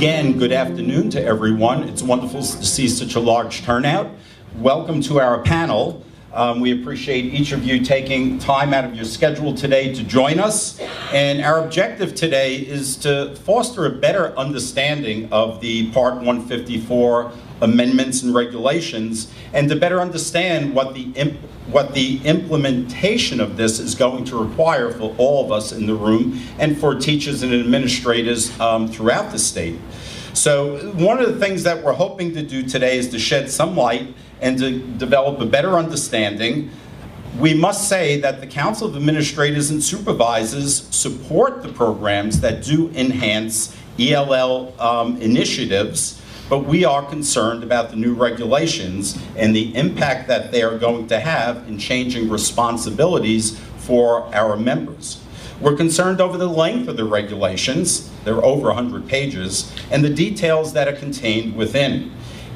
Again, good afternoon to everyone. It's wonderful to see such a large turnout. Welcome to our panel. We appreciate each of you taking time out of your schedule today to join us. And our objective today is to foster a better understanding of the Part 154 amendments and regulations, and to better understand what the implementation of this is going to require for all of us in the room and for teachers and administrators throughout the state. So one of the things that we're hoping to do today is to shed some light and to develop a better understanding. We must say that the Council of Administrators and Supervisors support the programs that do enhance ELL initiatives, but we are concerned about the new regulations and the impact that they are going to have in changing responsibilities for our members. We're concerned over the length of the regulations, they're over 100 pages, and the details that are contained within,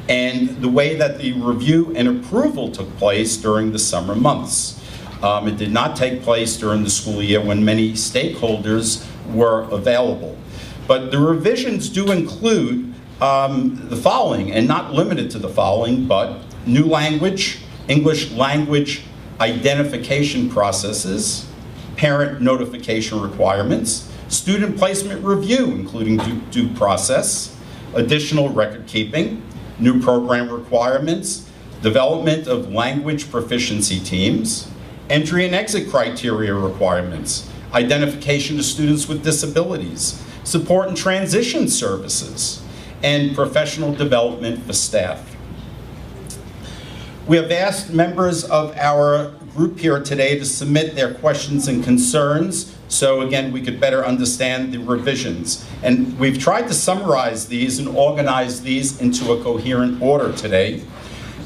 and the way that the review and approval took place during the summer months. It did not take place during the school year when many stakeholders were available. But the revisions do include the following, and not limited to the following, but new language, English language identification processes, parent notification requirements, student placement review, including due process, additional record keeping, new program requirements, development of language proficiency teams, entry and exit criteria requirements, identification of students with disabilities, support and transition services, and professional development for staff. We have asked members of our group here today to submit their questions and concerns, so again we could better understand the revisions. And we've tried to summarize these and organize these into a coherent order today.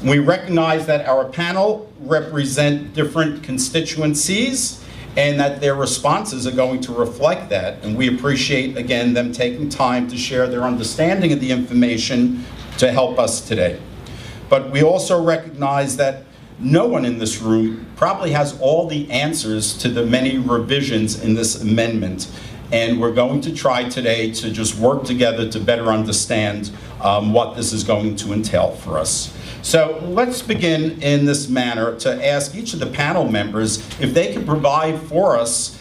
We recognize that our panel represent different constituencies and that their responses are going to reflect that. And we appreciate, again, them taking time to share their understanding of the information to help us today. But we also recognize that no one in this room probably has all the answers to the many revisions in this amendment. And we're going to try today to just work together to better understand what this is going to entail for us. So let's begin in this manner to ask each of the panel members if they can provide for us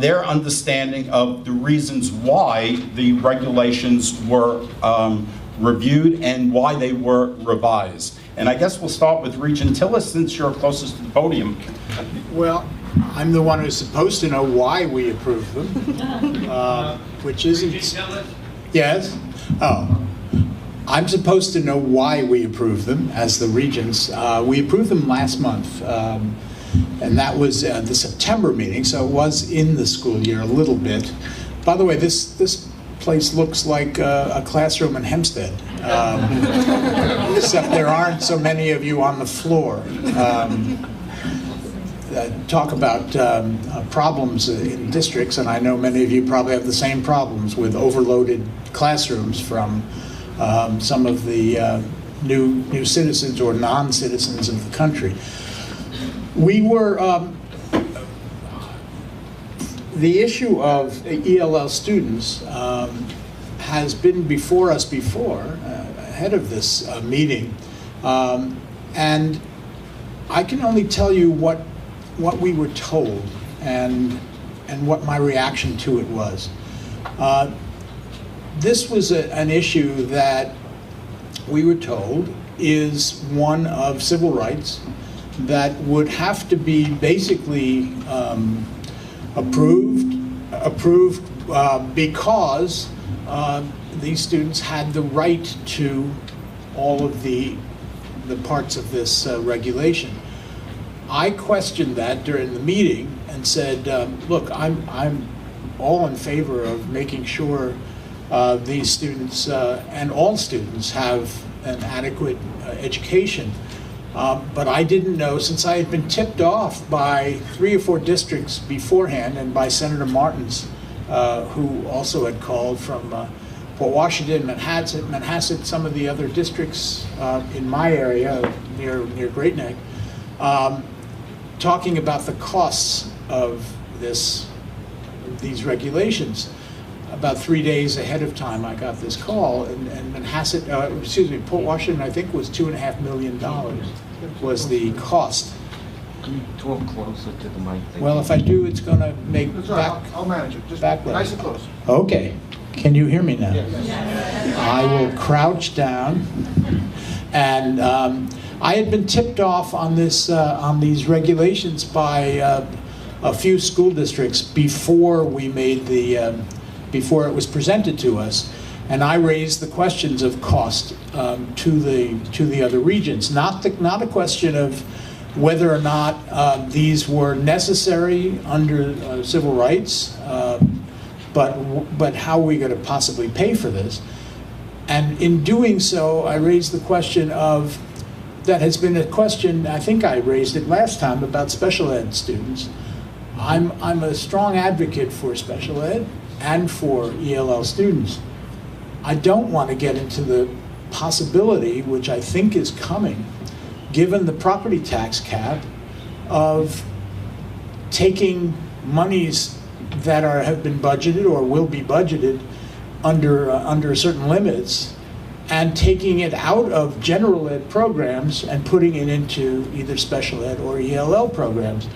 their understanding of the reasons why the regulations were reviewed and why they were revised. And I guess we'll start with Regent Tillis, since you're closest to the podium. Well, I'm the one who's supposed to know why we approve them, which isn't... Yes? Oh. I'm supposed to know why we approve them as the regents. We approved them last month, and that was the September meeting, so it was in the school year a little bit. By the way, this place looks like a classroom in Hempstead, except there aren't so many of you on the floor. Talk about problems in districts, and I know many of you probably have the same problems with overloaded classrooms from some of the new citizens or non-citizens of the country. We were, the issue of ELL students has been before us before, ahead of this meeting, and I can only tell you what we were told and what my reaction to it was. This was an issue that we were told is one of civil rights that would have to be basically approved because these students had the right to all of the parts of this regulation. I questioned that during the meeting and said, look, I'm all in favor of making sure these students and all students have an adequate education. But I didn't know, since I had been tipped off by 3 or 4 districts beforehand and by Senator Martins, who also had called from Port Washington, Manhasset, some of the other districts in my area near Great Neck, talking about the costs of these regulations. about 3 days ahead of time, I got this call, and Port Washington, I think, was $2.5 million was the cost. Can you talk closer to the mic? Well, if I do, it's going to make That's all right, I'll manage it. Just backlash. nice and close. Okay. Can you hear me now? Yes. I will crouch down. And I had been tipped off on this, on these regulations by a few school districts before we made the, before it was presented to us. And I raised the questions of cost to the other regions. Not a question of whether or not these were necessary under civil rights, but how are we going to possibly pay for this? And in doing so, I raised the question of, that has been a question, I think I raised it last time, about special ed students. I'm a strong advocate for special ed and for ELL students. I don't want to get into the possibility, which I think is coming, given the property tax cap, of taking monies that have been budgeted or will be budgeted under certain limits, and taking it out of general ed programs and putting it into either special ed or ELL programs.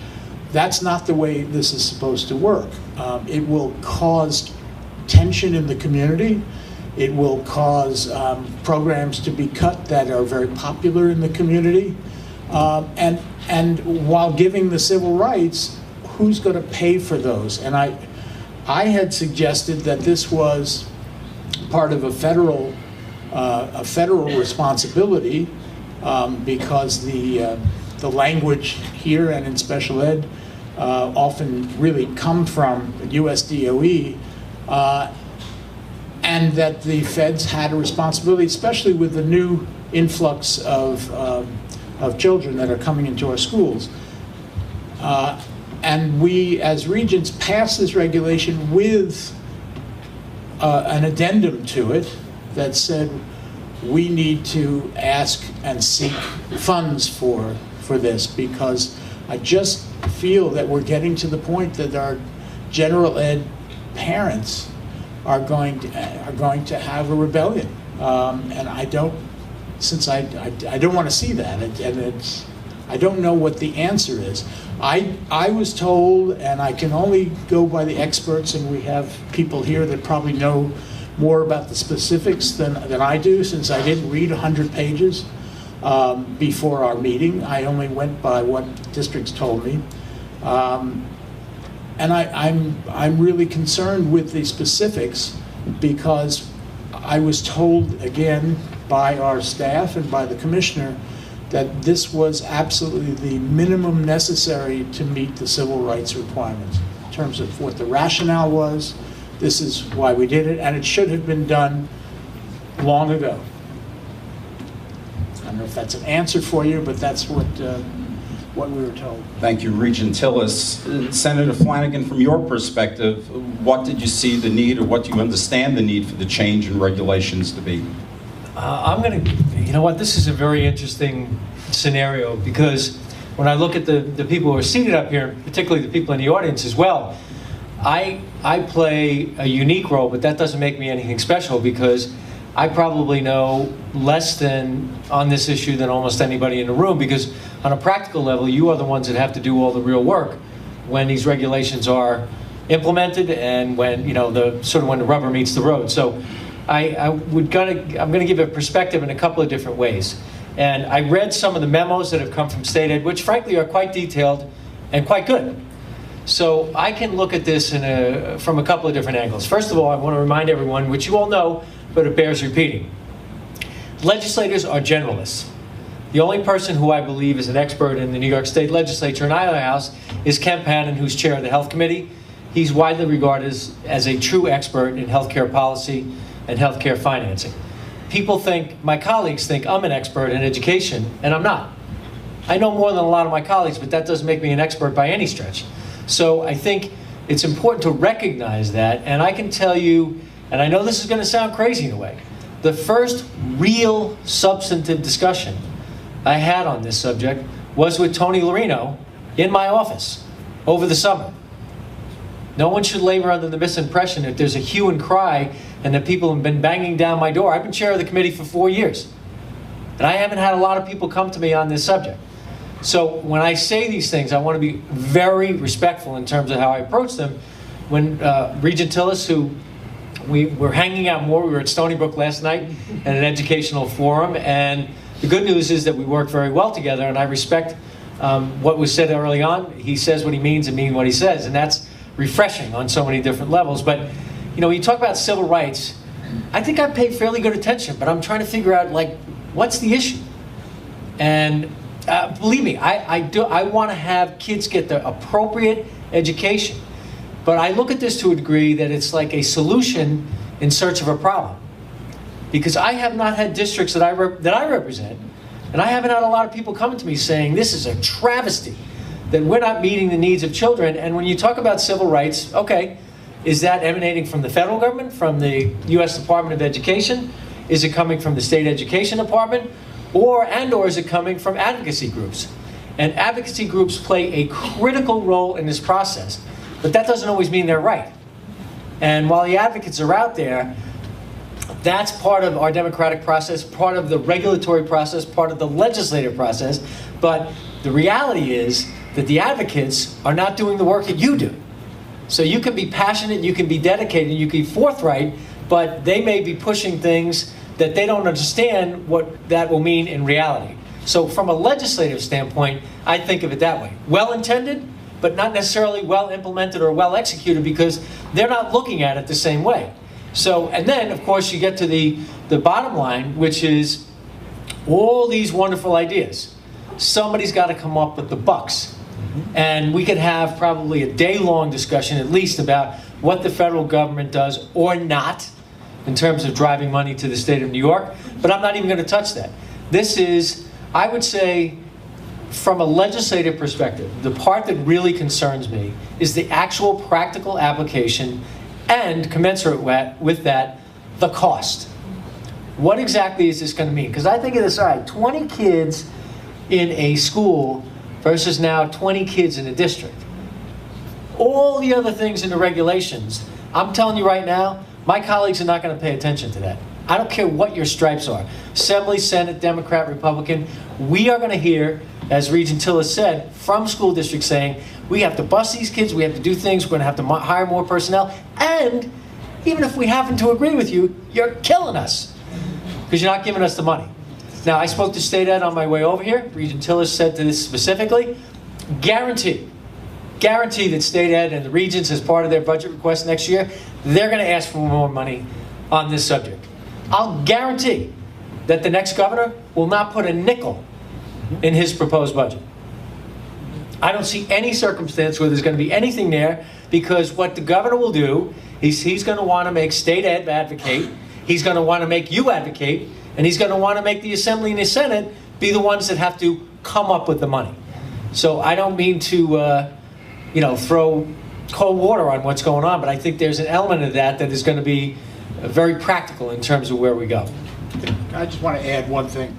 That's not the way this is supposed to work. It will cause tension in the community. It will cause programs to be cut that are very popular in the community. And while giving the civil rights, who's going to pay for those? And I had suggested that this was part of a federal responsibility, because the language here and in special ed often really come from USDOE, and that the feds had a responsibility, especially with the new influx of children that are coming into our schools. And we, as regions, passed this regulation with an addendum to it that said we need to ask and seek funds for this, because I just feel that we're getting to the point that our general ed parents are going to have a rebellion, and I don't want to see that, and I don't know what the answer is. I was told, and I can only go by the experts, and we have people here that probably know more about the specifics than I do, since I didn't read 100 pages before our meeting. I only went by what districts told me. And I'm really concerned with the specifics, because I was told, again, by our staff and by the commissioner, that this was absolutely the minimum necessary to meet the civil rights requirements. In terms of what the rationale was, this is why we did it, and it should have been done long ago. I don't know if that's an answer for you, but that's what we were told. Thank you, Regent Tillis. Senator Flanagan, from your perspective, what did you see the need, or what do you understand the need for the change in regulations to be? You know what, this is a very interesting scenario, because when I look at the people who are seated up here, particularly the people in the audience as well, I play a unique role, but that doesn't make me anything special, because I probably know less on this issue than almost anybody in the room, because on a practical level, you are the ones that have to do all the real work when these regulations are implemented, and when, when the rubber meets the road. So I'm going to give a perspective in a couple of different ways. And I read some of the memos that have come from State Ed, which frankly are quite detailed and quite good. So I can look at this from a couple of different angles. First of all, I want to remind everyone, which you all know, but it bears repeating. Legislators are generalists. The only person who I believe is an expert in the New York State Legislature in either house is Kemp Hannon, who's chair of the Health Committee. He's widely regarded as a true expert in healthcare policy and healthcare financing. People think, my colleagues think I'm an expert in education, and I'm not. I know more than a lot of my colleagues, but that doesn't make me an expert by any stretch. So I think it's important to recognize that, and I can tell you, and I know this is going to sound crazy in a way, the first real substantive discussion I had on this subject was with Tony Larino in my office over the summer. No one should labor under the misimpression that there's a hue and cry and that people have been banging down my door. I've been chair of the committee for 4 years, and I haven't had a lot of people come to me on this subject. So when I say these things, I want to be very respectful in terms of how I approach them. When Regent Tillis, who we were hanging out more, we were at Stony Brook last night at an educational forum, and the good news is that we work very well together, and I respect what was said early on. He says what he means and means what he says, and that's refreshing on so many different levels. But you know, when you talk about civil rights, I think I pay fairly good attention, but I'm trying to figure out, like, what's the issue? And believe me, I want to have kids get the appropriate education, but I look at this to a degree that it's like a solution in search of a problem. Because I have not had districts that I represent, and I haven't had a lot of people coming to me saying, this is a travesty, that we're not meeting the needs of children. And when you talk about civil rights, okay, is that emanating from the federal government, from the U.S. Department of Education? Is it coming from the state education department? Or is it coming from advocacy groups? And advocacy groups play a critical role in this process, but that doesn't always mean they're right. And while the advocates are out there, that's part of our democratic process, part of the regulatory process, part of the legislative process. But the reality is that the advocates are not doing the work that you do. So you can be passionate, you can be dedicated, you can be forthright, but they may be pushing things that they don't understand what that will mean in reality. So from a legislative standpoint, I think of it that way. Well-intended, but not necessarily well-implemented or well-executed, because they're not looking at it the same way. So, and then, of course, you get to the bottom line, which is all these wonderful ideas. Somebody's got to come up with the bucks. And we could have probably a day-long discussion, at least, about what the federal government does or not in terms of driving money to the state of New York. But I'm not even going to touch that. This is, I would say, from a legislative perspective, the part that really concerns me is the actual practical application and, commensurate with that, the cost. What exactly is this going to mean? Because I think of this, all right, 20 kids in a school versus now 20 kids in a district. All the other things in the regulations, I'm telling you right now, my colleagues are not going to pay attention to that. I don't care what your stripes are. Assembly, Senate, Democrat, Republican, we are going to hear, as Regent Tillis said, from school districts saying, we have to bus these kids, we have to do things, we're going to have to hire more personnel, and even if we happen to agree with you, you're killing us because you're not giving us the money. Now, I spoke to State Ed on my way over here. Regent Tillis said to this specifically, guarantee that State Ed and the Regents, as part of their budget request next year, they're going to ask for more money on this subject. I'll guarantee that the next governor will not put a nickel in his proposed budget. I don't see any circumstance where there's going to be anything there, because what the governor will do is he's going to want to make State Ed advocate, he's going to want to make you advocate, and he's going to want to make the Assembly and the Senate be the ones that have to come up with the money. So I don't mean to throw cold water on what's going on, but I think there's an element of that is going to be very practical in terms of where we go. I just want to add one thing.